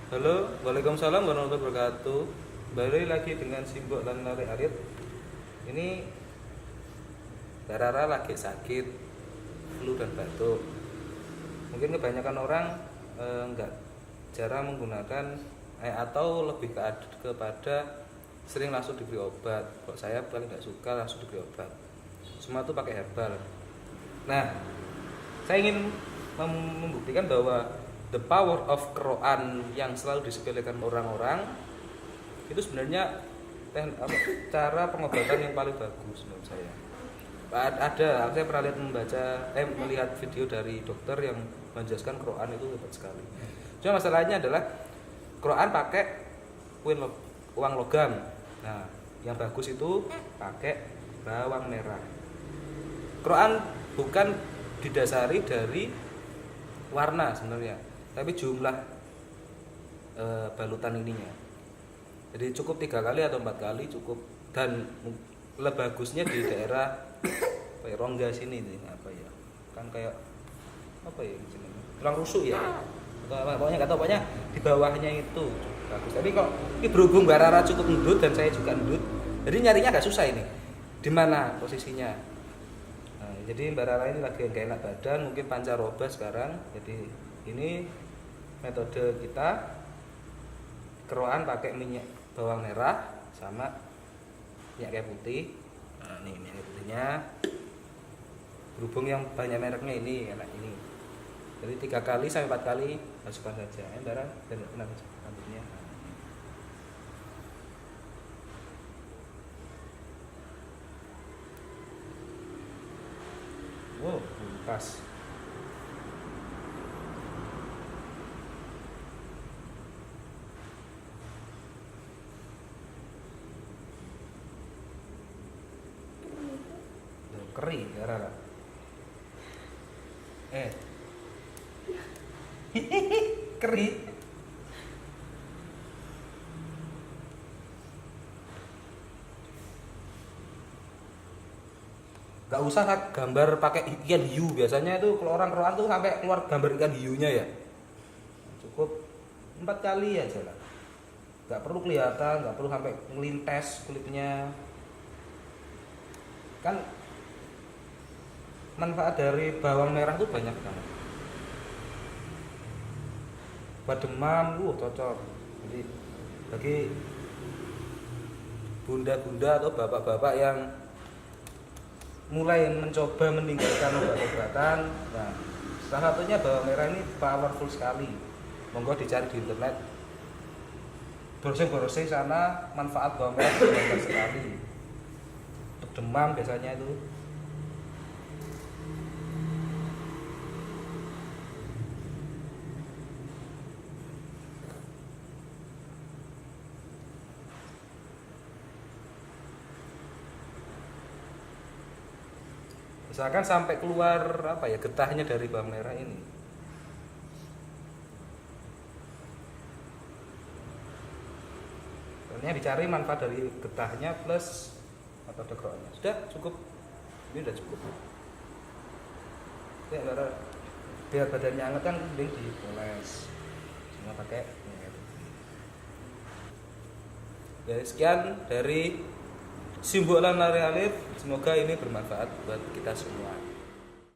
Halo, Waalaikumsalam warahmatullahi wabarakatuh. Balik lagi dengan Simbok dan Lari Arit. Ini Rara lagi sakit, flu dan batuk. Mungkin kebanyakan orang nggak jarang menggunakan atau lebih kepada sering langsung diberi obat. Kalau saya paling nggak suka langsung diberi obat. Semua itu pakai herbal. Nah, saya ingin membuktikan bahwa the power of Quran yang selalu disepelekan orang-orang itu sebenarnya cara pengobatan yang paling bagus menurut saya. Saya pernah melihat video dari dokter yang menjelaskan Quran itu hebat sekali. Cuma masalahnya adalah Quran pakai uang logam. Nah, yang bagus itu pakai bawang merah. Quran bukan didasari dari warna sebenarnya, tapi jumlah balutan ininya. Jadi cukup 3 kali atau 4 kali cukup, dan lebih bagusnya di daerah kayak rongga sini nih, apa ya? Kan kayak apa ya tulang rusuk ya. Pokoknya nggak tahu, pokoknya di bawahnya itu bagus. Tapi kok ini berhubung Mbak Rara cukup endut dan saya juga endut, jadi nyarinya agak susah ini. Di mana posisinya? Nah, jadi Mbak Rara ini lagi gak enak badan, mungkin pancaroba sekarang. Jadi ini metode kita keroan pakai minyak bawang merah sama minyak kayu putih. Nah, ini minyak kayu putihnya. Berhubung yang banyak mereknya ini enak ini. Jadi 3 kali sampai 4 kali masukkan saja. Mbak Rara dan kenapa rambutnya? Wow, pas. Kering ya Rara. Kering. Gak usah gambar pakai ikan hiu, biasanya itu kalau orang Quran tuh sampai keluar gambar ikan hiunya ya. Cukup 4 kali aja lah. Gak perlu kelihatan, gak perlu sampai ngelintes kulitnya. Kan manfaat dari bawang merah tuh banyak banget. Buat demam, cocok. Jadi bagi bunda-bunda atau bapak-bapak yang mulai mencoba meninggalkan obat-obatan, nah salah satunya bawang merah ini powerful sekali. Monggo dicari di internet, browsing sana, manfaat bawang merah banyak sekali. Untuk demam biasanya itu. Misalkan sampai keluar getahnya dari bawang merah ini. Sebenarnya dicari manfaat dari getahnya plus metode keroannya. Sudah cukup. Ini udah cukup. Ya, biar badannya hangat kan mending dipoles. Semua pakai minyak. Jadi sekian dari Simbok lan Lari Alif, semoga ini bermanfaat buat kita semua.